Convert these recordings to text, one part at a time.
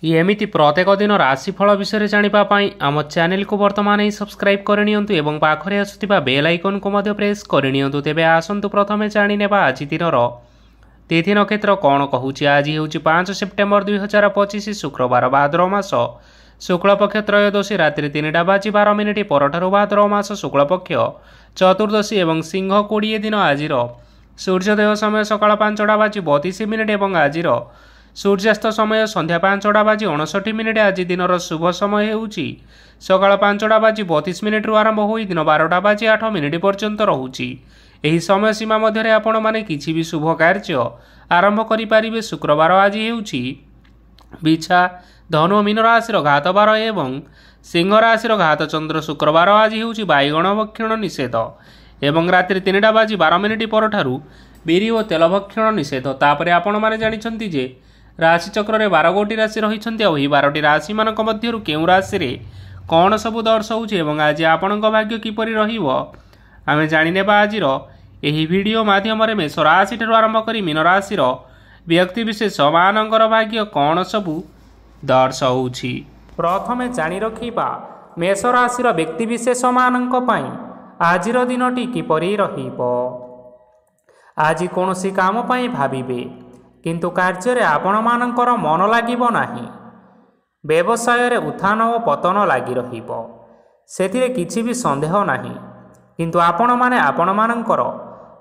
एमिति प्रत्येक दिन राशिफल विषय जानापी आम चैनल को बर्तमान ही सब्सक्राइब करनियंतु एवं पाखरे आसुथिबा बेल आइकन को मध्य प्रेस करनियंतु। तेबे आसंतु प्रथमे जानिनेबा आज दिनर तिथि नक्षत्र कौन कहूछि। आज हेउछि 5 सेप्टेम्बर 2025 शुक्रवार भाद्रव मास शुक्लपक्ष त्रयोदशी रात्रि 3टा बाजी 12 मिनिट परठारु भाद्रव मास शुक्लपक्ष चतुर्दशी एवं सिंह 20 दिन। आजिर सूर्योदय समय सकाळ 5टा बाजी 32 मिनिट एवं आजिर सूर्यास्त समय संध्या 5टा बाजी 59 मिनिट। आज दिनर शुभ समय हेउछि सकाळ 5टा बाजी 32 मिनिट आरंभ होई दिन 12टा बाजी 8 मिनिट पर्यंत रहुछि। एही समय सीमा मध्य आपण माने किछि भी शुभ कार्य आरंभ करि पारिबे। शुक्रवार आज हेउछि बिछा धनु मीन राशि घात बार एवं सिंह राशि घात चंद्र। शुक्रवार आज हेउछि बाइगण भक्षण निषेध एवं रात्रि 3टा बाजी 12 मिनिट परठारु बिरी और तेल भक्षण निषेध। तापरे आपण माने जानिछंती जे राशि चक्र में 12 गोटी राशि रही 12टी राशि मानक मध्यरु केउ राशि रे कौन सबु दर्शाउछि एवं आज आपणक भाग्य किपरि रहिबो आमे जानिनेबा। आजिर एही वीडियो माध्यम रे मेष राशि ठारू आरंभ करी मीन राशि व्यक्ति विशेष मानकर भाग्य कौन सबु दर्शाउछि। प्रथमे जानि रखिबा मेष राशि व्यक्ति विशेष मानक पई आजिर दिनटी किपरि रहिबो। आज कोनोसी काम पई भाबिबे किंतु कार्य आपण मानकर मन लागिबो नाही। व्यवसाय रे उत्थान और पतन लागी रहिबो सेथिरे किछि भी संदेह नाही। किंतु आपण माने आपण मानकर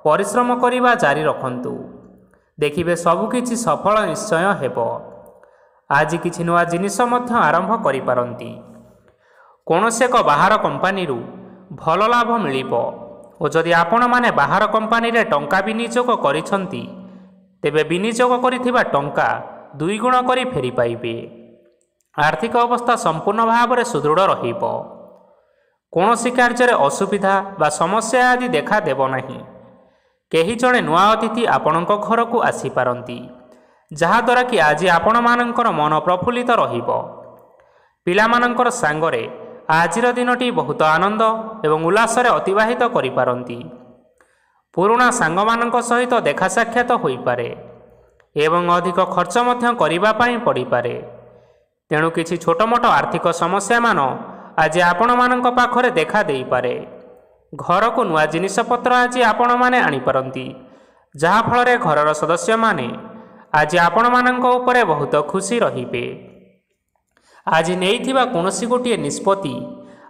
परिश्रम करिबा जारी रखंतु देखिबे सब किछि सफल निश्चय हेबो। आज किछि नुआ जिनिस मध्य आरंभ करि पारंती। कोनोसी एक बाहर कंपनी रु भल लाभ मिलिबो और जदि आपण माने बाहर कंपनी रे टंका विनियोग करिसंती तेबे विनियोग करिथिबा टंका 2 गुण करी फेरी पाइबे। आर्थिक अवस्था संपूर्ण भाव में सुदृढ़ रहिबो। कोनोसी कार्य असुविधा बा समस्या आदि देखा देबो नाही। केही जणे नुआ अतिथि आपणक घर को आसी पारंती जहा द्वारा कि आज आपण मानकर मन प्रफुल्लित रहिबो। पिला मानकर सांगरे आजिर दिनटी बहुत आनंद एवं उल्लास रे अतिबाहित करि पारंती। पुराणा सांग मानक सहित देखा साक्षात होई पारे एवं अधिक खर्च मध्य करिबा पई पड़ी पारे। तेणु किछि छोट मोट आर्थिक समस्या मान आज आपण मानक पाखरे देखा देई पारे। घर को नुआ जिनिस पत्र आज आपण माने आनी पारंती जहा फल रे घरर सदस्य माने आज आपण मानक उपरे बहुत खुशी रहिबे। आज नेइथिबा कोनोसी गोटिए निष्पत्ति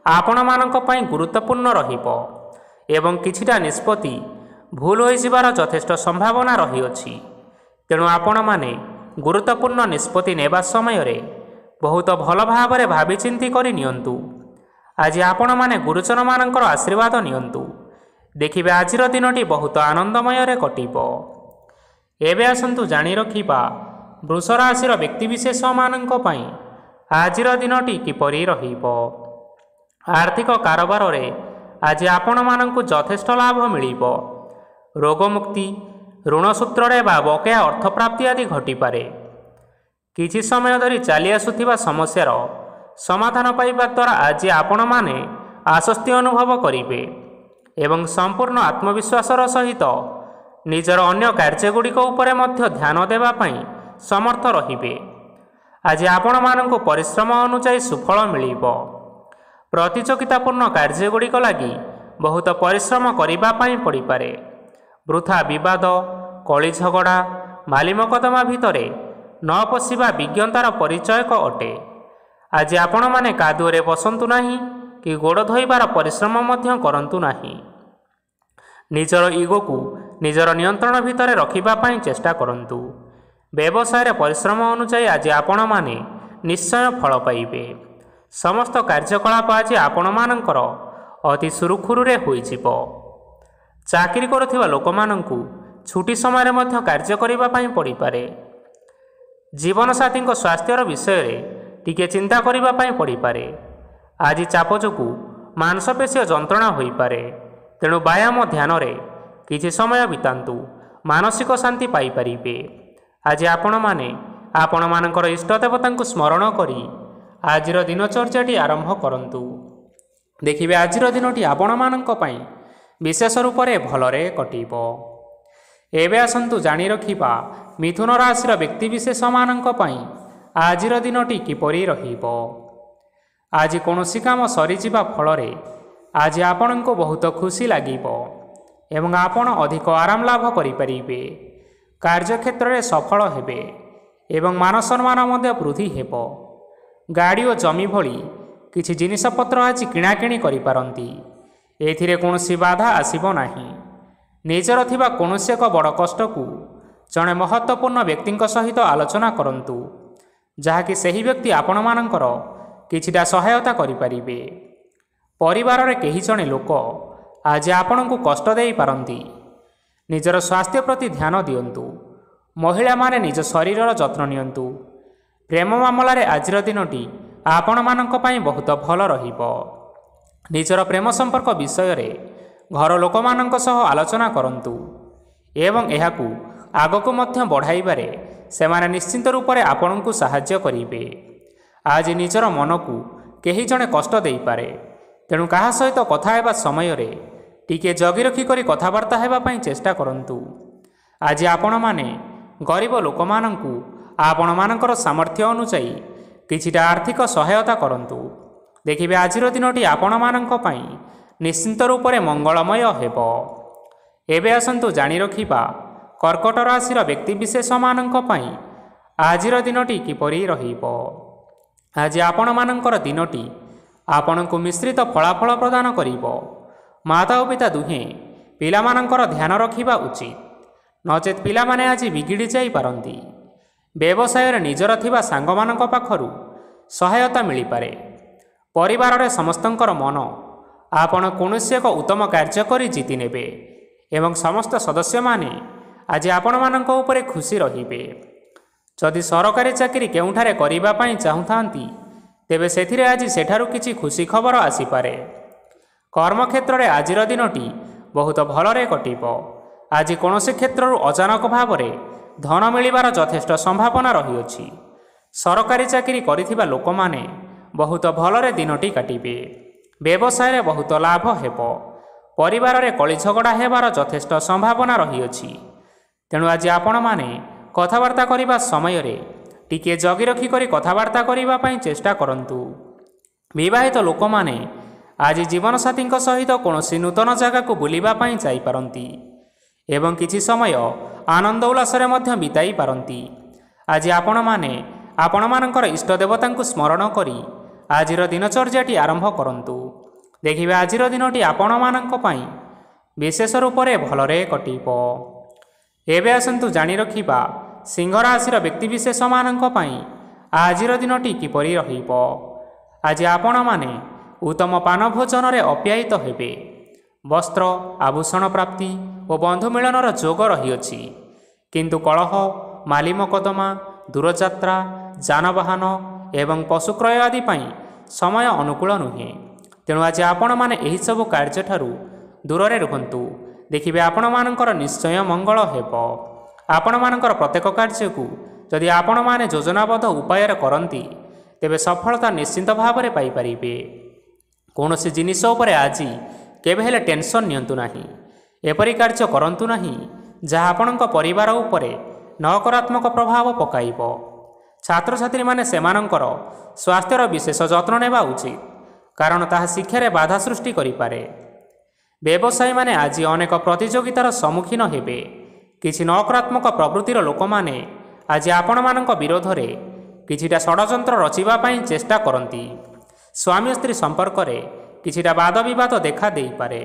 आपण मानक पई गुरुत्वपूर्ण रहिबो एवं किछिटा निष्पत्ति भूल हो जिबार यथेष्ट संभावना रही अछि। तेणु आपण माने गुरुत्वपूर्ण निष्पत्ति नेबा समय रे बहुत भल भाव रे भाबी चिंती करि नियंतु। आज आपण माने गुरुजन मानकर आशीर्वाद नियंतु देखिबे आजिर दिनटी बहुत आनंदमय रे कटिबो। एबे आसंतु जानि रखिबा वृष राशि व्यक्ति विशेष मानक पई आजिर दिनटी किपरि रहिबो। आर्थिक कारोबार रे आज आपण मानकु यथेष्ट लाभ मिलिबो। रोगमुक्ति ऋण सूत्र बकेया अर्थ प्राप्ति आदि घटिपारे। किछि समय धरी चली आसुथिबा समस्यार समाधान पाइबा द्वारा आज आपण माने आश्वस्ति अनुभव करिबे एवं संपूर्ण आत्मविश्वासर सहित निजर अन्य कार्यगुड़िक उपरे मध्य ध्यान देबा पई समर्थ रहिबे। आज आपण मानकु परिश्रम अनुसार सुफल मिलिबो। प्रतियोगितापूर्ण कार्यगुड़िक लागि बहुत परिश्रम करिबा पई पड़ी पारे। वृथा विवाद कली झगड़ा माली मकदमा भितरे न पशिबा विज्ञतार परिचयक अटे। आज आपण माने कादुरे बसंतु नाही कि गोड़ धोइबार परिश्रम मध्य करंतु नाही। निजर इगो को निजर नियंत्रण भितरे रखिबा पई चेष्टा करंतु। व्यवसाय परिश्रम अनुसार आज आपण माने निश्चय फल पाइबे। समस्त कार्यकलाप आज आपण मानकर अति सुरुखुरुरे होई जिवो। चाकरी करुथिबा लोक मानंकु छुट्टी समय मध्य कार्य करिबा पई पड़ी पारे। जीवन साथी स्वास्थ्यर विषय रे टिके चिंता करिबा पई पड़ी पारे। आज चाप जोगु मांसपेशी जंत्रणा होई पारे। तेणु व्यायाम ध्यान रे किछि समय बितांतु मानसिक शांति पाई परिबे। आज आपण माने आपण मानकर इष्ट देवतांकु स्मरण करी आजिर दिनचर्याटी आरंभ करंतु देखिबे आजिर दिनटी आपण मानक पई विशेष रूप से भलरे कटिबो। एबे आसंतु जानि रखिबा मिथुन राशि व्यक्ति विशेष मानक पई ଆଜିର ଦିନଟି କିପରି ରହିବ। ଆଜି କୌଣସି କାମ ସରିଯିବା ଫଳରେ ଆଜି ଆପଣଙ୍କୁ ବହୁତ ଖୁସି ଲାଗିବ ଏବଂ ଆପଣ ଅଧିକ ଆରାମ ଲାଭ କରିପାରିବେ। କାର୍ଯ୍ୟକ୍ଷେତ୍ରରେ ସଫଳ ହେବେ ଏବଂ ମାନ ସମ୍ମାନ ମଧ୍ୟ ବୃଦ୍ଧି ହେବ। ଗାଡ଼ି ଓ ଜମି ଭଳି କିଛି ଜିନିଷପତ୍ର ଆଜି କିଣାକିଣି କରିପାରନ୍ତି। ଏଥିରେ କୌଣସି ବାଧା ଆସିବ ନାହିଁ। ନିଜର ଥିବା କୌଣସି ଏକ ବଡ଼ କଷ୍ଟକୁ ଜଣେ ମହତ୍ତ୍ୱପୂର୍ଣ୍ଣ ବ୍ୟକ୍ତିଙ୍କ ସହିତ ଆଲୋଚନା କରନ୍ତୁ, ଯାହାକି ସେହି ବ୍ୟକ୍ତି ଆପଣମାନଙ୍କର କିଛିଟା ସହାୟତା କରିପାରିବେ। ପରିବାରରେ କେହି ଜଣେ ଲୋକ ଆଜି ଆପଣଙ୍କୁ କଷ୍ଟ ଦେଇପାରନ୍ତି। ନିଜର ସ୍ୱାସ୍ଥ୍ୟ ପ୍ରତି ଧ୍ୟାନ ଦିଅନ୍ତୁ। ମହିଳାମାନେ ନିଜ ଶରୀରର ଯତ୍ନ ନିଅନ୍ତୁ। ପ୍ରେମ ମାମଲାରେ ଆଜିର ଦିନଟି ଆପଣମାନଙ୍କ ପାଇଁ ବହୁତ ଭଲ ରହିବ। ନିଜର ପ୍ରେମ ସମ୍ପର୍କ ବିଷୟରେ ଘର ଲୋକମାନଙ୍କ ସହ ଆଲୋଚନା କରନ୍ତୁ ଏବଂ ଏହାକୁ ଆଗକୁ ମଧ୍ୟ ବଢ଼ାଇବାରେ ସେମାନେ ନିଶ୍ଚିନ୍ତ ରୂପରେ ଆପଣଙ୍କୁ ସାହାଯ୍ୟ କରିବେ। ଆଜି ନିଜର ମନକୁ କେହି ଜଣେ କଷ୍ଟ ଦେଇପାରେ, ତେଣୁ କାହା ସହିତ କଥା ହେବା ସମୟରେ ଟିକିଏ ଜଗି ରଖି କରି କଥାବାର୍ତ୍ତା ହେବା ପାଇଁ ଚେଷ୍ଟା କରନ୍ତୁ। ଆଜି ଆପଣମାନେ ଗରିବ ଲୋକମାନଙ୍କୁ ଆପଣମାନଙ୍କର ସାମର୍ଥ୍ୟ ଅନୁଯାୟୀ କିଛିଟା ଆର୍ଥିକ ସହାୟତା କରନ୍ତୁ। ଦେଖିବେ ଆଜିର ଦିନଟି ଆପଣମାନଙ୍କ ପାଇଁ ନିଶ୍ଚିନ୍ତ ରୂପରେ ମଙ୍ଗଳମୟ ହେବ। ଏବେ ଆସନ୍ତୁ ଜାଣି ରଖିବା କର୍କଟ ରାଶିର ବ୍ୟକ୍ତିବିଶେଷମାନଙ୍କ ପାଇଁ ଆଜିର ଦିନଟି କିପରି ରହିବ। ଆଜି ଆପଣମାନଙ୍କର ଦିନଟି ଆପଣଙ୍କୁ ମିଶ୍ରିତ ଫଳାଫଳ ପ୍ରଦାନ କରିବ। ମାତା ଓ ପିତା ଦୁହେଁ ପିଲାମାନଙ୍କର ଧ୍ୟାନ ରଖିବା ଉଚିତ, ନଚେତ୍ ପିଲାମାନେ ଆଜି ବିଗିଡ଼ି ଯାଇପାରନ୍ତି। ବ୍ୟବସାୟରେ ନିଜର ଥିବା ସାଙ୍ଗମାନଙ୍କ ପାଖରୁ ସହାୟତା ମିଳିପାରେ। ପରିବାରରେ ସମସ୍ତଙ୍କର ମନ ଆପଣ କୌଣସି ଏକ ଉତ୍ତମ କାର୍ଯ୍ୟ କରି ଜିତି ନେବେ ଏବଂ ସମସ୍ତ ସଦସ୍ୟମାନେ ଆଜି ଆପଣମାନଙ୍କ ଉପରେ ଖୁସି ରହିବେ। ଯଦି ସରକାରୀ ଚାକିରି କେଉଁଠାରେ କରିବା ପାଇଁ ଚାହୁଁଥାନ୍ତି, ତେବେ ସେଥିରେ ଆଜି ସେଠାରୁ କିଛି ଖୁସି ଖବର ଆସିପାରେ। କର୍ମକ୍ଷେତ୍ରରେ ଆଜିର ଦିନଟି ବହୁତ ଭଲରେ କଟିବ। ଆଜି କୌଣସି କ୍ଷେତ୍ରରୁ ଅଚାନକ ଭାବରେ ଧନ ମିଳିବାର ଯଥେଷ୍ଟ ସମ୍ଭାବନା ରହିଅଛି। ସରକାରୀ ଚାକିରି କରିଥିବା ଲୋକମାନେ ବହୁତ ଭଲରେ ଦିନଟି କାଟିବେ। ବ୍ୟବସାୟରେ ବହୁତ ଲାଭ ହେବ। ପରିବାରରେ କଳି ଝଗଡ଼ା ହେବାର ଯଥେଷ୍ଟ ସମ୍ଭାବନା ରହିଅଛି। ତେଣୁ ଆଜି ଆପଣମାନେ କଥାବାର୍ତ୍ତା କରିବା ସମୟରେ ଟିକିଏ ଜଗି ରଖି କରି କଥାବାର୍ତ୍ତା କରିବା ପାଇଁ ଚେଷ୍ଟା କରନ୍ତୁ। ବିବାହିତ ଲୋକମାନେ ଆଜି ଜୀବନସାଥୀଙ୍କ ସହିତ କୌଣସି ନୂତନ ଜାଗାକୁ ବୁଲିବା ପାଇଁ ଯାଇପାରନ୍ତି ଏବଂ କିଛି ସମୟ ଆନନ୍ଦ ଉଲ୍ଲାସରେ ମଧ୍ୟ ବିତାଇ ପାରନ୍ତି। ଆଜି ଆପଣମାନେ ଆପଣମାନଙ୍କର ଇଷ୍ଟ ଦେବତାଙ୍କୁ ସ୍ମରଣ କରି ଆଜିର ଦିନଚର୍ଯ୍ୟାଟି ଆରମ୍ଭ କରନ୍ତୁ। ଦେଖିବେ ଆଜିର ଦିନଟି ଆପଣମାନଙ୍କ ପାଇଁ ବିଶେଷ ରୂପରେ ଭଲରେ କଟିବ। ଏବେ ଆସନ୍ତୁ ଜାଣି ରଖିବା ସିଂହ ରାଶିର ବ୍ୟକ୍ତିବିଶେଷମାନଙ୍କ ପାଇଁ ଆଜିର ଦିନଟି କିପରି ରହିବ। ଆଜି ଆପଣମାନେ ଉତ୍ତମ ପାନ ଭୋଜନରେ ଅପ୍ୟାୟିତ ହେବେ। ବସ୍ତ୍ର ଆଭୂଷଣ ପ୍ରାପ୍ତି ଓ ବନ୍ଧୁ ମିଳନର ଯୋଗ ରହିଅଛି, କିନ୍ତୁ କଳହ, ମାଲି ମକଦ୍ଦମା, ଦୂରଯାତ୍ରା, ଯାନବାହନ ଏବଂ ପଶୁ କ୍ରୟ ଆଦି ପାଇଁ ସମୟ ଅନୁକୂଳ ନୁହେଁ। ତେଣୁ ଆଜି ଆପଣମାନେ ଏହିସବୁ କାର୍ଯ୍ୟଠାରୁ ଦୂରରେ ରୁହନ୍ତୁ। ଦେଖିବେ ଆପଣମାନଙ୍କର ନିଶ୍ଚୟ ମଙ୍ଗଳ ହେବ। ଆପଣମାନଙ୍କର ପ୍ରତ୍ୟେକ କାର୍ଯ୍ୟକୁ ଯଦି ଆପଣମାନେ ଯୋଜନାବଦ୍ଧ ଉପାୟରେ କରନ୍ତି, ତେବେ ସଫଳତା ନିଶ୍ଚିନ୍ତ ଭାବରେ ପାଇପାରିବେ। କୌଣସି ଜିନିଷ ଉପରେ ଆଜି କେବେ ହେଲେ ଟେନସନ୍ ନିଅନ୍ତୁ ନାହିଁ। ଏପରି କାର୍ଯ୍ୟ କରନ୍ତୁ ନାହିଁ ଯାହା ଆପଣଙ୍କ ପରିବାର ଉପରେ ନକାରାତ୍ମକ ପ୍ରଭାବ ପକାଇବ। ଛାତ୍ରଛାତ୍ରୀମାନେ ସେମାନଙ୍କର ସ୍ୱାସ୍ଥ୍ୟର ବିଶେଷ ଯତ୍ନ ନେବା ଉଚିତ, କାରଣ ତାହା ଶିକ୍ଷାରେ ବାଧା ସୃଷ୍ଟି କରିପାରେ। ବ୍ୟବସାୟୀମାନେ ଆଜି ଅନେକ ପ୍ରତିଯୋଗିତାର ସମ୍ମୁଖୀନ ହେବେ। କିଛି ନକାରାତ୍ମକ ପ୍ରବୃତ୍ତିର ଲୋକମାନେ ଆଜି ଆପଣମାନଙ୍କ ବିରୋଧରେ କିଛିଟା ଷଡ଼ଯନ୍ତ୍ର ରଚିବା ପାଇଁ ଚେଷ୍ଟା କରନ୍ତି। ସ୍ୱାମୀ ସ୍ତ୍ରୀ ସମ୍ପର୍କରେ କିଛିଟା ବାଦବିବାଦ ଦେଖା ଦେଇପାରେ।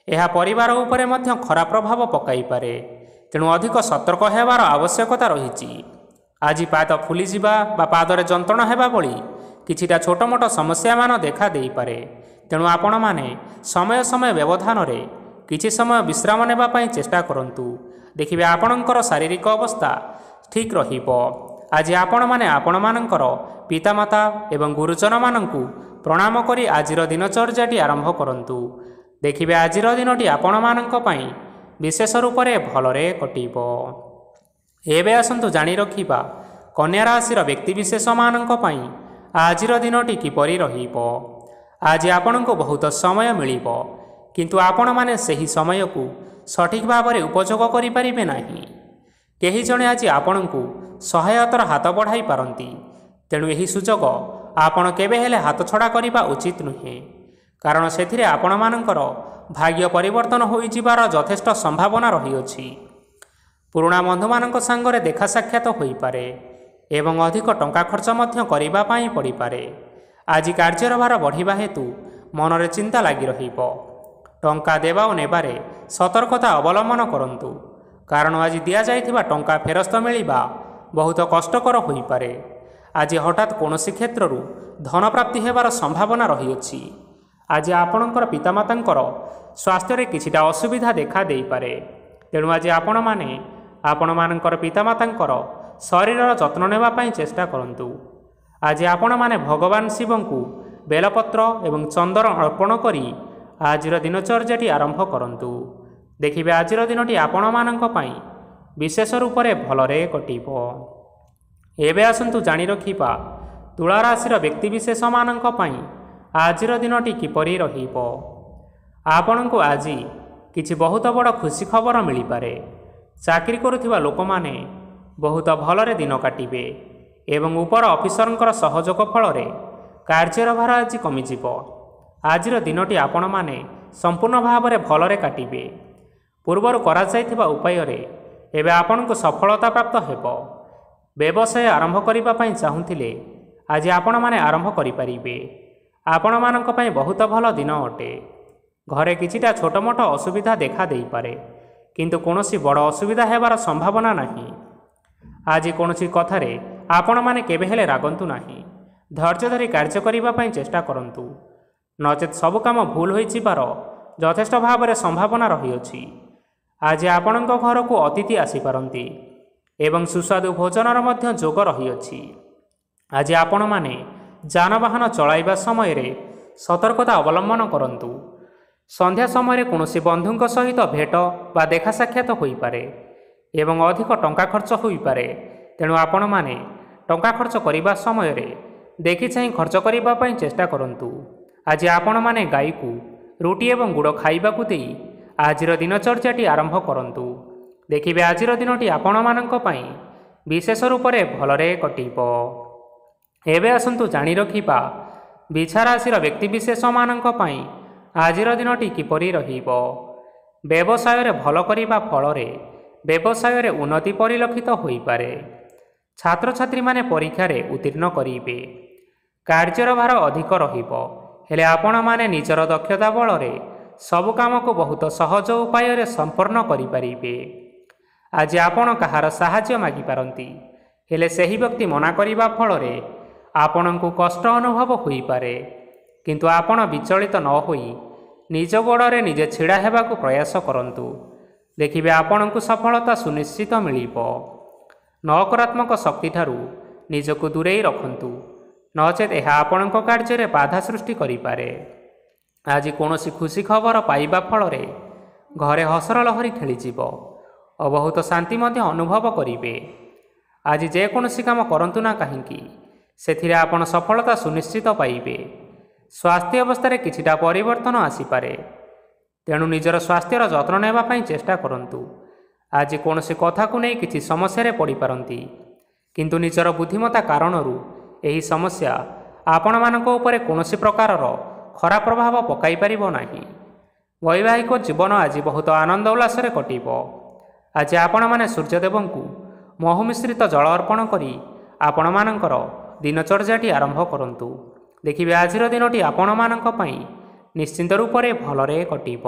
ଏହା ପରିବାର ଉପରେ ମଧ୍ୟ ଖରାପ ପ୍ରଭାବ ପକାଇପାରେ। ତେଣୁ ଅଧିକ ସତର୍କ ହେବାର ଆବଶ୍ୟକତା ରହିଛି। ଆଜି ପାଦ ଫୁଲିଯିବା ବା ପାଦରେ ଯନ୍ତ୍ରଣା ହେବା ଭଳି କିଛିଟା ଛୋଟ ମୋଟ ସମସ୍ୟାମାନ ଦେଖା ଦେଇପାରେ। ତେଣୁ ଆପଣମାନେ ସମୟ ସମୟ ବ୍ୟବଧାନରେ କିଛି ସମୟ ବିଶ୍ରାମ ନେବା ପାଇଁ ଚେଷ୍ଟା କରନ୍ତୁ। ଦେଖିବେ ଆପଣଙ୍କର ଶାରୀରିକ ଅବସ୍ଥା ଠିକ୍ ରହିବ। ଆଜି ଆପଣମାନେ ଆପଣମାନଙ୍କର ପିତାମାତା ଏବଂ ଗୁରୁଜନମାନଙ୍କୁ ପ୍ରଣାମ କରି ଆଜିର ଦିନଚର୍ଯ୍ୟାଟି ଆରମ୍ଭ କରନ୍ତୁ। ଦେଖିବେ ଆଜିର ଦିନଟି ଆପଣମାନଙ୍କ ପାଇଁ ବିଶେଷ ରୂପରେ ଭଲରେ କଟିବ। ଏବେ ଆସନ୍ତୁ ଜାଣି ରଖିବା କନ୍ୟା ରାଶିର ବ୍ୟକ୍ତିବିଶେଷମାନଙ୍କ ପାଇଁ ଆଜିର ଦିନଟି କିପରି ରହିବ। ଆଜି ଆପଣଙ୍କୁ ବହୁତ ସମୟ ମିଳିବ, କିନ୍ତୁ ଆପଣମାନେ ସେହି ସମୟକୁ ସଠିକ୍ ଭାବରେ ଉପଯୋଗ କରିପାରିବେ ନାହିଁ। କେହି ଜଣେ ଆଜି ଆପଣଙ୍କୁ ସହାୟତାର ହାତ ବଢ଼ାଇ ପାରନ୍ତି, ତେଣୁ ଏହି ସୁଯୋଗ ଆପଣ କେବେ ହେଲେ ହାତଛଡ଼ା କରିବା ଉଚିତ ନୁହେଁ, କାରଣ ସେଥିରେ ଆପଣମାନଙ୍କର ଭାଗ୍ୟ ପରିବର୍ତ୍ତନ ହୋଇଯିବାର ଯଥେଷ୍ଟ ସମ୍ଭାବନା ରହିଅଛି। ପୁରୁଣା ବନ୍ଧୁମାନଙ୍କ ସାଙ୍ଗରେ ଦେଖା ସାକ୍ଷାତ ହୋଇପାରେ ଏବଂ ଅଧିକ ଟଙ୍କା ଖର୍ଚ୍ଚ ମଧ୍ୟ କରିବା ପାଇଁ ପଡ଼ିପାରେ। ଆଜି କାର୍ଯ୍ୟର ଭାର ବଢ଼ିବା ହେତୁ ମନରେ ଚିନ୍ତା ଲାଗି ରହିବ। ଟଙ୍କା ଦେବା ଓ ନେବାରେ ସତର୍କତା ଅବଲମ୍ବନ କରନ୍ତୁ, କାରଣ ଆଜି ଦିଆଯାଇଥିବା ଟଙ୍କା ଫେରସ୍ତ ମିଳିବା ବହୁତ କଷ୍ଟକର ହୋଇପାରେ। ଆଜି ହଠାତ୍ କୌଣସି କ୍ଷେତ୍ରରୁ ଧନପ୍ରାପ୍ତି ହେବାର ସମ୍ଭାବନା ରହିଅଛି। ଆଜି ଆପଣଙ୍କର ପିତାମାତାଙ୍କର ସ୍ୱାସ୍ଥ୍ୟରେ କିଛିଟା ଅସୁବିଧା ଦେଖା ଦେଇପାରେ। ତେଣୁ ଆଜି ଆପଣମାନେ ଆପଣମାନଙ୍କର ପିତାମାତାଙ୍କର ଶରୀରର ଯତ୍ନ ନେବା ପାଇଁ ଚେଷ୍ଟା କରନ୍ତୁ। ଆଜି ଆପଣମାନେ ଭଗବାନ ଶିବଙ୍କୁ ବେଲପତ୍ର ଏବଂ ଚନ୍ଦନ ଅର୍ପଣ କରି ଆଜିର ଦିନଚର୍ଯ୍ୟାଟି ଆରମ୍ଭ କରନ୍ତୁ। ଦେଖିବେ ଆଜିର ଦିନଟି ଆପଣମାନଙ୍କ ପାଇଁ ବିଶେଷ ରୂପରେ ଭଲରେ କଟିବ। ଏବେ ଆସନ୍ତୁ ଜାଣି ରଖିବା ତୁଳା ରାଶିର ବ୍ୟକ୍ତିବିଶେଷମାନଙ୍କ ପାଇଁ ଆଜିର ଦିନଟି କିପରି ରହିବ। ଆପଣଙ୍କୁ ଆଜି କିଛି ବହୁତ ବଡ଼ ଖୁସି ଖବର ମିଳିପାରେ। ଚାକିରି କରୁଥିବା ଲୋକମାନେ ବହୁତ ଭଲରେ ଦିନ କାଟିବେ ଏବଂ ଉପର ଅଫିସରଙ୍କର ସହଯୋଗ ଫଳରେ କାର୍ଯ୍ୟର ଭାର ଆଜି କମିଯିବ। ଆଜିର ଦିନଟି ଆପଣମାନେ ସମ୍ପୂର୍ଣ୍ଣ ଭାବରେ ଭଲରେ କାଟିବେ। ପୂର୍ବରୁ କରାଯାଇଥିବା ଉପାୟରେ ଏବେ ଆପଣଙ୍କୁ ସଫଳତା ପ୍ରାପ୍ତ ହେବ। ବ୍ୟବସାୟ ଆରମ୍ଭ କରିବା ପାଇଁ ଚାହୁଁଥିଲେ ଆଜି ଆପଣମାନେ ଆରମ୍ଭ କରିପାରିବେ। ଆପଣମାନଙ୍କ ପାଇଁ ବହୁତ ଭଲ ଦିନ ଅଟେ। ଘରେ କିଛିଟା ଛୋଟମୋଟ ଅସୁବିଧା ଦେଖା ଦେଇପାରେ, କିନ୍ତୁ କୌଣସି ବଡ଼ ଅସୁବିଧା ହେବାର ସମ୍ଭାବନା ନାହିଁ। ଆଜି କୌଣସି କଥାରେ ଆପଣମାନେ କେବେ ହେଲେ ରାଗନ୍ତୁ ନାହିଁ। ଧୈର୍ଯ୍ୟ ଧରି କାର୍ଯ୍ୟ କରିବା ପାଇଁ ଚେଷ୍ଟା କରନ୍ତୁ, ନଚେତ୍ ସବୁ କାମ ଭୁଲ ହୋଇଯିବାର ଯଥେଷ୍ଟ ଭାବରେ ସମ୍ଭାବନା ରହିଅଛି। ଆଜି ଆପଣଙ୍କ ଘରକୁ ଅତିଥି ଆସିପାରନ୍ତି ଏବଂ ସୁସ୍ୱାଦୁ ଭୋଜନର ମଧ୍ୟ ଯୋଗ ରହିଅଛି। ଆଜି ଆପଣମାନେ ଯାନବାହନ ଚଳାଇବା ସମୟରେ ସତର୍କତା ଅବଲମ୍ବନ କରନ୍ତୁ। ସନ୍ଧ୍ୟା ସମୟରେ କୌଣସି ବନ୍ଧୁଙ୍କ ସହିତ ଭେଟ ବା ଦେଖା ସାକ୍ଷାତ ହୋଇପାରେ ଏବଂ ଅଧିକ ଟଙ୍କା ଖର୍ଚ୍ଚ ହୋଇପାରେ। ତେଣୁ ଆପଣମାନେ ଟଙ୍କା ଖର୍ଚ୍ଚ କରିବା ସମୟରେ ଦେଖିଚାହିଁ ଖର୍ଚ୍ଚ କରିବା ପାଇଁ ଚେଷ୍ଟା କରନ୍ତୁ। ଆଜି ଆପଣମାନେ ଗାଈକୁ ରୁଟି ଏବଂ ଗୁଡ଼ ଖାଇବାକୁ ଦେଇ ଆଜିର ଦିନଚର୍ଯ୍ୟାଟି ଆରମ୍ଭ କରନ୍ତୁ। ଦେଖିବେ ଆଜିର ଦିନଟି ଆପଣମାନଙ୍କ ପାଇଁ ବିଶେଷ ରୂପରେ ଭଲରେ କଟିବ। ଏବେ ଆସନ୍ତୁ ଜାଣି ରଖିବା ବିଛା ରାଶିର ବ୍ୟକ୍ତିବିଶେଷମାନଙ୍କ ପାଇଁ ଆଜିର ଦିନଟି କିପରି ରହିବ। ବ୍ୟବସାୟରେ ଭଲ କରିବା ଫଳରେ ବ୍ୟବସାୟରେ ଉନ୍ନତି ପରିଲକ୍ଷିତ ହୋଇପାରେ। ଛାତ୍ରଛାତ୍ରୀମାନେ ପରୀକ୍ଷାରେ ଉତ୍ତୀର୍ଣ୍ଣ କରିବେ। କାର୍ଯ୍ୟର ଭାର ଅଧିକ ରହିବ, ହେଲେ ଆପଣମାନେ ନିଜର ଦକ୍ଷତା ବଳରେ ସବୁ କାମକୁ ବହୁତ ସହଜ ଉପାୟରେ ସମ୍ପନ୍ନ କରିପାରିବେ। ଆଜି ଆପଣ କାହାର ସାହାଯ୍ୟ ମାଗିପାରନ୍ତି, ହେଲେ ସେହି ବ୍ୟକ୍ତି ମନା କରିବା ଫଳରେ ଆପଣଙ୍କୁ କଷ୍ଟ ଅନୁଭବ ହୋଇପାରେ। କିନ୍ତୁ ଆପଣ ବିଚଳିତ ନ ହୋଇ ନିଜ ଗୋଡ଼ରେ ନିଜେ ଛିଡ଼ା ହେବାକୁ ପ୍ରୟାସ କରନ୍ତୁ। ଦେଖିବେ ଆପଣଙ୍କୁ ସଫଳତା ସୁନିଶ୍ଚିତ ମିଳିବ। ନକାରାତ୍ମକ ଶକ୍ତିଠାରୁ ନିଜକୁ ଦୂରେଇ ରଖନ୍ତୁ, ନଚେତ୍ ଏହା ଆପଣଙ୍କ କାର୍ଯ୍ୟରେ ବାଧା ସୃଷ୍ଟି କରିପାରେ। ଆଜି କୌଣସି ଖୁସି ଖବର ପାଇବା ଫଳରେ ଘରେ ହସର ଲହରୀ ଖେଳିଯିବ ଓ ବହୁତ ଶାନ୍ତି ମଧ୍ୟ ଅନୁଭବ କରିବେ। ଆଜି ଯେକୌଣସି କାମ କରନ୍ତୁ ନା କାହିଁକି, ସେଥିରେ ଆପଣ ସଫଳତା ସୁନିଶ୍ଚିତ ପାଇବେ। ସ୍ୱାସ୍ଥ୍ୟ ଅବସ୍ଥାରେ କିଛିଟା ପରିବର୍ତ୍ତନ ଆସିପାରେ, ତେଣୁ ନିଜର ସ୍ୱାସ୍ଥ୍ୟର ଯତ୍ନ ନେବା ପାଇଁ ଚେଷ୍ଟା କରନ୍ତୁ। ଆଜି କୌଣସି କଥାକୁ ନେଇ କିଛି ସମସ୍ୟାରେ ପଡ଼ିପାରନ୍ତି, କିନ୍ତୁ ନିଜର ବୁଦ୍ଧିମତ୍ତା କାରଣରୁ ଏହି ସମସ୍ୟା ଆପଣମାନଙ୍କ ଉପରେ କୌଣସି ପ୍ରକାରର ଖରାପ ପ୍ରଭାବ ପକାଇ ପାରିବ ନାହିଁ। ବୈବାହିକ ଜୀବନ ଆଜି ବହୁତ ଆନନ୍ଦ ଉଲ୍ଲାସରେ କଟିବ। ଆଜି ଆପଣମାନେ ସୂର୍ଯ୍ୟଦେବଙ୍କୁ ମହୁ ମିଶ୍ରିତ ଜଳ ଅର୍ପଣ କରି ଆପଣମାନଙ୍କର ଦିନଚର୍ଯ୍ୟାଟି ଆରମ୍ଭ କରନ୍ତୁ। ଦେଖିବେ ଆଜିର ଦିନଟି ଆପଣମାନଙ୍କ ପାଇଁ ନିଶ୍ଚିନ୍ତ ରୂପରେ ଭଲରେ କଟିବ।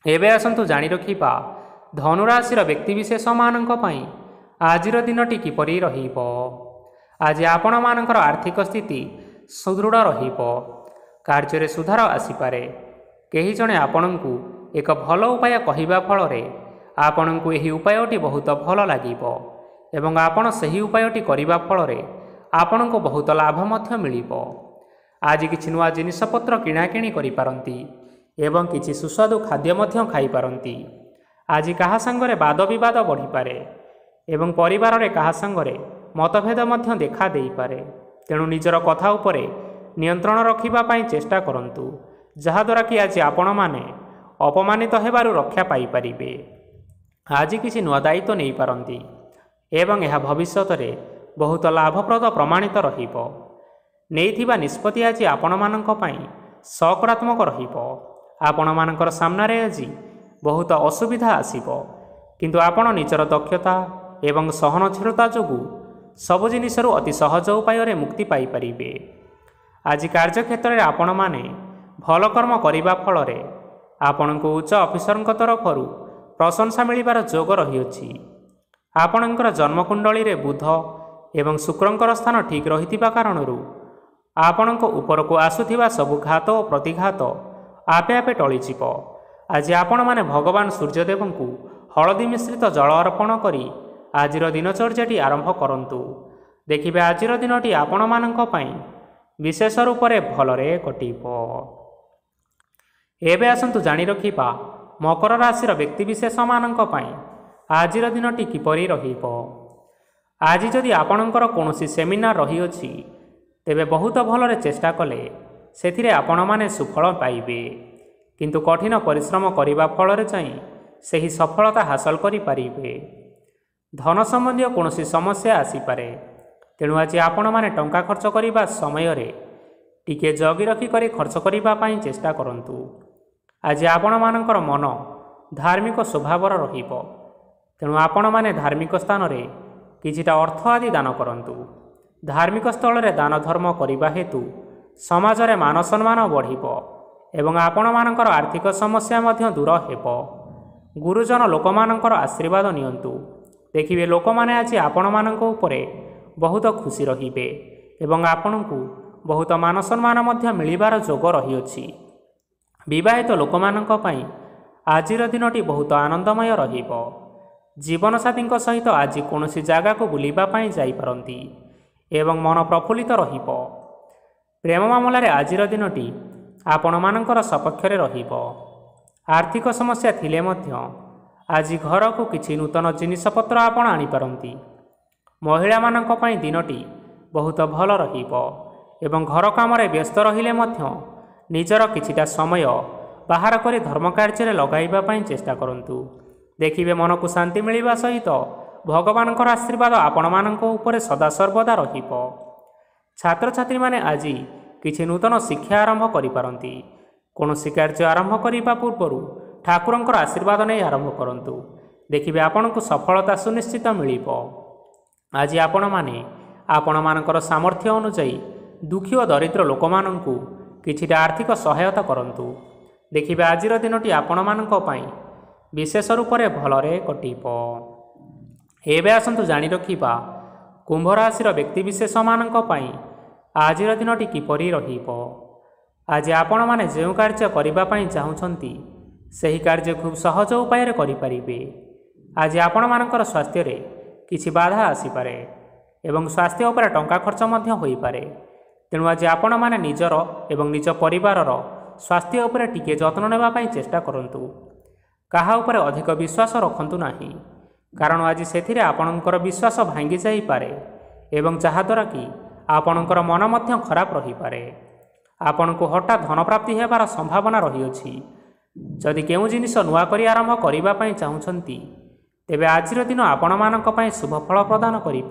ଏବେ ଆସନ୍ତୁ ଜାଣି ରଖିବା ଧନୁରାଶିର ବ୍ୟକ୍ତିବିଶେଷମାନଙ୍କ ପାଇଁ ଆଜିର ଦିନଟି କିପରି ରହିବ। ଆଜି ଆପଣମାନଙ୍କର ଆର୍ଥିକ ସ୍ଥିତି ସୁଦୃଢ଼ ରହିବ। କାର୍ଯ୍ୟରେ ସୁଧାର ଆସିପାରେ। କେହି ଜଣେ ଆପଣଙ୍କୁ ଏକ ଭଲ ଉପାୟ କହିବା ଫଳରେ ଆପଣଙ୍କୁ ଏହି ଉପାୟଟି ବହୁତ ଭଲ ଲାଗିବ ଏବଂ ଆପଣ ସେହି ଉପାୟଟି କରିବା ଫଳରେ ଆପଣଙ୍କୁ ବହୁତ ଲାଭ ମଧ୍ୟ ମିଳିବ। ଆଜି କିଛି ନୂଆ ଜିନିଷପତ୍ର କିଣାକିଣି କରିପାରନ୍ତି ଏବଂ କିଛି ସୁସ୍ୱାଦୁ ଖାଦ୍ୟ ମଧ୍ୟ ଖାଇପାରନ୍ତି। ଆଜି କାହା ସାଙ୍ଗରେ ବାଦ ବିବାଦ ବଢ଼ିପାରେ ଏବଂ ପରିବାରରେ କାହା ସାଙ୍ଗରେ ମତଭେଦ ମଧ୍ୟ ଦେଖା ଦେଇପାରେ। ତେଣୁ ନିଜର କଥା ଉପରେ ନିୟନ୍ତ୍ରଣ ରଖିବା ପାଇଁ ଚେଷ୍ଟା କରନ୍ତୁ, ଯାହାଦ୍ୱାରା କି ଆଜି ଆପଣମାନେ ଅପମାନିତ ହେବାରୁ ରକ୍ଷା ପାଇପାରିବେ। ଆଜି କିଛି ନୂଆ ଦାୟିତ୍ୱ ନେଇପାରନ୍ତି ଏବଂ ଏହା ଭବିଷ୍ୟତରେ ବହୁତ ଲାଭପ୍ରଦ ପ୍ରମାଣିତ ରହିବ। ନେଇଥିବା ନିଷ୍ପତ୍ତି ଆଜି ଆପଣମାନଙ୍କ ପାଇଁ ସକାରାତ୍ମକ ରହିବ। ଆପଣମାନଙ୍କର ସାମ୍ନାରେ ଆଜି ବହୁତ ଅସୁବିଧା ଆସିବ, କିନ୍ତୁ ଆପଣ ନିଜର ଦକ୍ଷତା ଏବଂ ସହନଶୀଳତା ଯୋଗୁଁ ସବୁ ଜିନିଷରୁ ଅତି ସହଜ ଉପାୟରେ ମୁକ୍ତି ପାଇପାରିବେ। ଆଜି କାର୍ଯ୍ୟକ୍ଷେତ୍ରରେ ଆପଣମାନେ ଭଲ କର୍ମ କରିବା ଫଳରେ ଆପଣଙ୍କୁ ଉଚ୍ଚ ଅଫିସରଙ୍କ ତରଫରୁ ପ୍ରଶଂସା ମିଳିବାର ଯୋଗ ରହିଅଛି। ଆପଣଙ୍କର ଜନ୍ମକୁଣ୍ଡଳୀରେ ବୁଧ ଏବଂ ଶୁକ୍ରଙ୍କର ସ୍ଥାନ ଠିକ୍ ରହିଥିବା କାରଣରୁ ଆପଣଙ୍କ ଉପରକୁ ଆସୁଥିବା ସବୁ ଘାତ ଓ ପ୍ରତିଘାତ ଆପେ ଆପେ ଟଳିଯିବ। ଆଜି ଆପଣମାନେ ଭଗବାନ ସୂର୍ଯ୍ୟଦେବଙ୍କୁ ହଳଦୀ ମିଶ୍ରିତ ଜଳ ଅର୍ପଣ କରି ଆଜିର ଦିନଚର୍ଯ୍ୟାଟି ଆରମ୍ଭ କରନ୍ତୁ। ଦେଖିବେ ଆଜିର ଦିନଟି ଆପଣମାନଙ୍କ ପାଇଁ ବିଶେଷ ରୂପରେ ଭଲରେ କଟିବ। ଏବେ ଆସନ୍ତୁ ଜାଣି ରଖିବା ମକର ରାଶିର ବ୍ୟକ୍ତିବିଶେଷମାନଙ୍କ ପାଇଁ ଆଜିର ଦିନଟି କିପରି ରହିବ। ଆଜି ଯଦି ଆପଣଙ୍କର କୌଣସି ସେମିନାର ରହିଅଛି, ତେବେ ବହୁତ ଭଲରେ ଚେଷ୍ଟା କଲେ ସେଥିରେ ଆପଣମାନେ ସୁଫଳ ପାଇବେ, କିନ୍ତୁ କଠିନ ପରିଶ୍ରମ କରିବା ଫଳରେ ଯାଇ ସେହି ସଫଳତା ହାସଲ କରିପାରିବେ। ଧନ ସମ୍ବନ୍ଧୀୟ କୌଣସି ସମସ୍ୟା ଆସିପାରେ, ତେଣୁ ଆଜି ଆପଣମାନେ ଟଙ୍କା ଖର୍ଚ୍ଚ କରିବା ସମୟରେ ଟିକିଏ ଜଗି ରଖି କରି ଖର୍ଚ୍ଚ କରିବା ପାଇଁ ଚେଷ୍ଟା କରନ୍ତୁ। ଆଜି ଆପଣମାନଙ୍କର ମନ ଧାର୍ମିକ ସ୍ୱଭାବର ରହିବ, ତେଣୁ ଆପଣମାନେ ଧାର୍ମିକ ସ୍ଥାନରେ କିଛିଟା ଅର୍ଥ ଆଦି ଦାନ କରନ୍ତୁ। ଧାର୍ମିକ ସ୍ଥଳରେ ଦାନ ଧର୍ମ କରିବା ହେତୁ ସମାଜରେ ମାନ ସମ୍ମାନ ବଢ଼ିବ ଏବଂ ଆପଣମାନଙ୍କର ଆର୍ଥିକ ସମସ୍ୟା ମଧ୍ୟ ଦୂର ହେବ। ଗୁରୁଜନ ଲୋକମାନଙ୍କର ଆଶୀର୍ବାଦ ନିଅନ୍ତୁ। ଦେଖିବେ ଲୋକମାନେ ଆଜି ଆପଣମାନଙ୍କ ଉପରେ ବହୁତ ଖୁସି ରହିବେ ଏବଂ ଆପଣଙ୍କୁ ବହୁତ ମାନ ସମ୍ମାନ ମଧ୍ୟ ମିଳିବାର ଯୋଗ ରହିଅଛି। ବିବାହିତ ଲୋକମାନଙ୍କ ପାଇଁ ଆଜିର ଦିନଟି ବହୁତ ଆନନ୍ଦମୟ ରହିବ। ଜୀବନସାଥୀଙ୍କ ସହିତ ଆଜି କୌଣସି ଜାଗାକୁ ବୁଲିବା ପାଇଁ ଯାଇପାରନ୍ତି ଏବଂ ମନ ପ୍ରଫୁଲ୍ଲିତ ରହିବ। ପ୍ରେମ ମାମଲାରେ ଆଜିର ଦିନଟି ଆପଣମାନଙ୍କର ସପକ୍ଷରେ ରହିବ। ଆର୍ଥିକ ସମସ୍ୟା ଥିଲେ ମଧ୍ୟ ଆଜି ଘରକୁ କିଛି ନୂତନ ଜିନିଷପତ୍ର ଆପଣ ଆଣିପାରନ୍ତି। ମହିଳାମାନଙ୍କ ପାଇଁ ଦିନଟି ବହୁତ ଭଲ ରହିବ ଏବଂ ଘର କାମରେ ବ୍ୟସ୍ତ ରହିଲେ ମଧ୍ୟ ନିଜର କିଛିଟା ସମୟ ବାହାର କରି ଧର୍ମ କାର୍ଯ୍ୟରେ ଲଗାଇବା ପାଇଁ ଚେଷ୍ଟା କରନ୍ତୁ। ଦେଖିବେ ମନକୁ ଶାନ୍ତି ମିଳିବା ସହିତ ଭଗବାନଙ୍କର ଆଶୀର୍ବାଦ ଆପଣମାନଙ୍କ ଉପରେ ସଦାସର୍ବଦା ରହିବ। ଛାତ୍ରଛାତ୍ରୀମାନେ ଆଜି କିଛି ନୂତନ ଶିକ୍ଷା ଆରମ୍ଭ କରିପାରନ୍ତି। କୌଣସି କାର୍ଯ୍ୟ ଆରମ୍ଭ କରିବା ପୂର୍ବରୁ ଠାକୁରଙ୍କର ଆଶୀର୍ବାଦ ନେଇ ଆରମ୍ଭ କରନ୍ତୁ। ଦେଖିବେ ଆପଣଙ୍କୁ ସଫଳତା ସୁନିଶ୍ଚିତ ମିଳିବ। ଆଜି ଆପଣମାନେ ଆପଣମାନଙ୍କର ସାମର୍ଥ୍ୟ ଅନୁଯାୟୀ ଦୁଃଖୀ ଓ ଦରିଦ୍ର ଲୋକମାନଙ୍କୁ କିଛିଟା ଆର୍ଥିକ ସହାୟତା କରନ୍ତୁ। ଦେଖିବେ ଆଜିର ଦିନଟି ଆପଣମାନଙ୍କ ପାଇଁ ବିଶେଷ ରୂପରେ ଭଲରେ କଟିବ। ଏବେ ଆସନ୍ତୁ ଜାଣି ରଖିବା କୁମ୍ଭ ରାଶିର ବ୍ୟକ୍ତିବିଶେଷମାନଙ୍କ ପାଇଁ ଆଜିର ଦିନଟି କିପରି ରହିବ। ଆଜି ଆପଣମାନେ ଯେଉଁ କାର୍ଯ୍ୟ କରିବା ପାଇଁ ଚାହୁଁଛନ୍ତି, ସେହି କାର୍ଯ୍ୟ ଖୁବ୍ ସହଜ ଉପାୟରେ କରିପାରିବେ। ଆଜି ଆପଣମାନଙ୍କର ସ୍ୱାସ୍ଥ୍ୟରେ କିଛି ବାଧା ଆସିପାରେ ଏବଂ ସ୍ୱାସ୍ଥ୍ୟ ଉପରେ ଟଙ୍କା ଖର୍ଚ୍ଚ ମଧ୍ୟ ହୋଇପାରେ, ତେଣୁ ଆଜି ଆପଣମାନେ ନିଜର ଏବଂ ନିଜ ପରିବାରର ସ୍ୱାସ୍ଥ୍ୟ ଉପରେ ଟିକିଏ ଯତ୍ନ ନେବା ପାଇଁ ଚେଷ୍ଟା କରନ୍ତୁ। କାହା ଉପରେ ଅଧିକ ବିଶ୍ୱାସ ରଖନ୍ତୁ ନାହିଁ, କାରଣ ଆଜି ସେଥିରେ ଆପଣଙ୍କର ବିଶ୍ୱାସ ଭାଙ୍ଗି ଯାଇପାରେ ଏବଂ ଯାହାଦ୍ୱାରା କି ଆପଣଙ୍କର ମନ ମଧ୍ୟ ଖରାପ ରହିପାରେ। ଆପଣଙ୍କୁ ହଠାତ୍ ଧନପ୍ରାପ୍ତି ହେବାର ସମ୍ଭାବନା ରହିଅଛି। ଯଦି କେଉଁ ଜିନିଷ ନୂଆ କରି ଆରମ୍ଭ କରିବା ପାଇଁ ଚାହୁଁଛନ୍ତି, ତେବେ ଆଜିର ଦିନ ଆପଣମାନଙ୍କ ପାଇଁ ଶୁଭ ଫଳ ପ୍ରଦାନ କରିବ।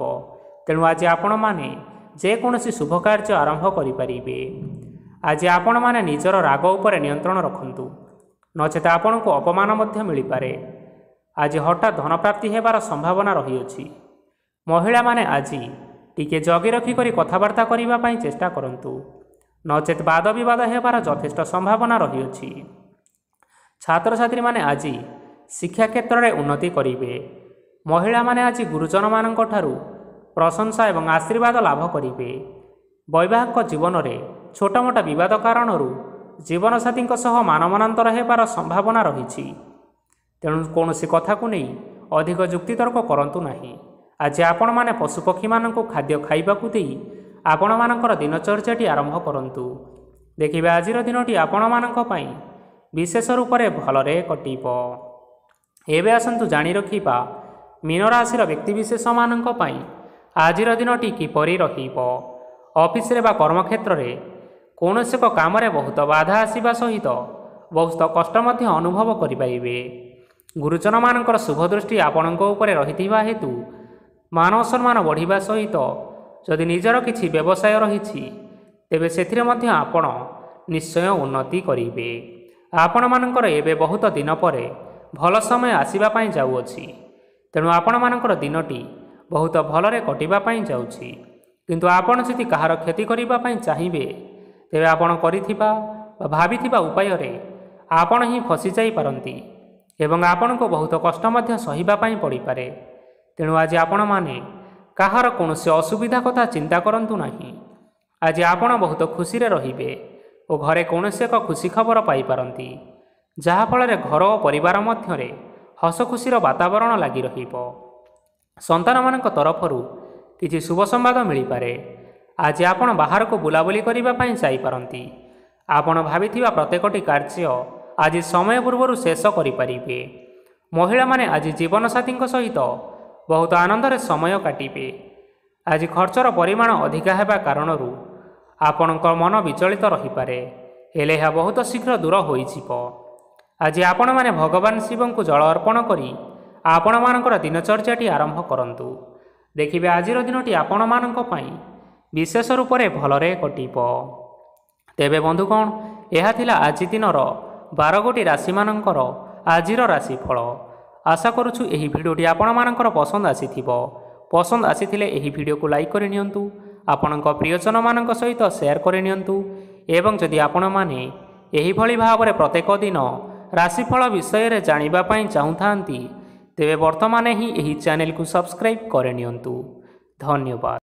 ତେଣୁ ଆଜି ଆପଣମାନେ ଯେକୌଣସି ଶୁଭ କାର୍ଯ୍ୟ ଆରମ୍ଭ କରିପାରିବେ। ଆଜି ଆପଣମାନେ ନିଜର ରାଗ ଉପରେ ନିୟନ୍ତ୍ରଣ ରଖନ୍ତୁ, ନଚେତ ଆପଣଙ୍କୁ ଅପମାନ ମଧ୍ୟ ମିଳିପାରେ। ଆଜି ହଠାତ୍ ଧନପ୍ରାପ୍ତି ହେବାର ସମ୍ଭାବନା ରହିଅଛି। ମହିଳାମାନେ ଆଜି ଟିକିଏ ଜଗି ରଖି କରି କଥାବାର୍ତ୍ତା କରିବା ପାଇଁ ଚେଷ୍ଟା କରନ୍ତୁ, ନଚେତ ବାଦ ବିବାଦ ହେବାର ଯଥେଷ୍ଟ ସମ୍ଭାବନା ରହିଅଛି। ଛାତ୍ରଛାତ୍ରୀମାନେ ଆଜି ଶିକ୍ଷା କ୍ଷେତ୍ରରେ ଉନ୍ନତି କରିବେ। ମହିଳାମାନେ ଆଜି ଗୁରୁଜନମାନଙ୍କ ଠାରୁ ପ୍ରଶଂସା ଏବଂ ଆଶୀର୍ବାଦ ଲାଭ କରିବେ। ବୈବାହିକ ଜୀବନରେ ଛୋଟମୋଟ ବିବାଦ କାରଣରୁ ଜୀବନସାଥୀଙ୍କ ସହ ମାନମନାନ୍ତର ହେବାର ସମ୍ଭାବନା ରହିଛି, ତେଣୁ କୌଣସି କଥାକୁ ନେଇ ଅଧିକ ଯୁକ୍ତିତର୍କ କରନ୍ତୁ ନାହିଁ। ଆଜି ଆପଣମାନେ ପଶୁପକ୍ଷୀମାନଙ୍କୁ ଖାଦ୍ୟ ଖାଇବାକୁ ଦେଇ ଆପଣମାନଙ୍କର ଦିନଚର୍ଯ୍ୟାଟି ଆରମ୍ଭ କରନ୍ତୁ। ଦେଖିବେ ଆଜିର ଦିନଟି ଆପଣମାନଙ୍କ ପାଇଁ ବିଶେଷ ରୂପରେ ଭଲରେ କଟିବ। ଏବେ ଆସନ୍ତୁ ଜାଣି ରଖିବା ମୀନ ରାଶିର ବ୍ୟକ୍ତିବିଶେଷମାନଙ୍କ ପାଇଁ ଆଜିର ଦିନଟି କିପରି ରହିବ। ଅଫିସରେ ବା କର୍ମକ୍ଷେତ୍ରରେ କୌଣସି ଏକ କାମରେ ବହୁତ ବାଧା ଆସିବା ସହିତ ବହୁତ କଷ୍ଟ ମଧ୍ୟ ଅନୁଭବ କରିପାରିବେ। ଗୁରୁଜନମାନଙ୍କର ଶୁଭ ଦୃଷ୍ଟି ଆପଣଙ୍କ ଉପରେ ରହିଥିବା ହେତୁ मान सम्मान बढ़िबा सहित जदि निजर किछि व्यवसाय रही तेबे सेथिरे मध्य आपण निश्चय उन्नति करिवे। आपण मानकर एबे बहुत दिन परे भल समय आसीबा पई जाउअछि, तेणु आपण मानकर दिनटी बहुत भलरे कटिबा पई जाउछि। किंतु आपण जदि कहार क्षति करिबा पई चाहिबे तेबे आपण करिथिबा वा भाबिथिबा उपाय रे आपण ही फसी जाई पारंती एवं आपण को बहुत कष्ट मध्य सहिबा पई पड़ी पारे। तेणु आज आपण माने कहार कौनसी असुविधा कथा चिंता करंतु नाही। आज आपण बहुत खुशी रे रहिबे और घरे कौनसी एक खुशी खबर पाई पारंती, जहा फल घर और परिवार मध्य हस खुशीर वातावरण लगी रहिबो। संतान मानक तरफरु किछि शुभ संवाद मिल पारे। आज आपण बाहर को बुलाबुली करिबा पई जाई पारंती। आपण भाबिथिबा प्रत्येकटी कार्य आज समय पूर्व शेष करि परिबे। महिला माने आज जीवन साथी सहित बहुत आनंद रे समय काटिबे। आज खर्चर परिमाण अधिका हेबा कारणरू आपणक मन विचलित रही पारे, हेले यह बहुत शीघ्र दूर होई जिवो। आज आपण माने भगवान शिव को जल अर्पण करी आपण मानकर दिनचर्याटी आरंभ करंतु। देखिबे आजिर दिनटी आपण मानक पई विशेष रूप से भलरे कटिबो। तेबे बंधुगण, यह थिला आज दिनर 12 गोटी राशि मानकर आजिर राशिफल। आशा करुछु एही भिडियोटी आपण मानकर पसंद आसीथिबो। पसंद आसीथिले एही भिडियो को लाइक करि नियंतु, आपणक प्रियजन मानक सहित शेयर करि नियंतु एवं जदि आपण माने एही भली भावरे प्रत्येक दिन राशिफल विषय रे जानिबा पई चाहुथांती तेबे वर्तमान ही एही चैनल को सब्सक्राइब करि नियंतु। धन्यवाद।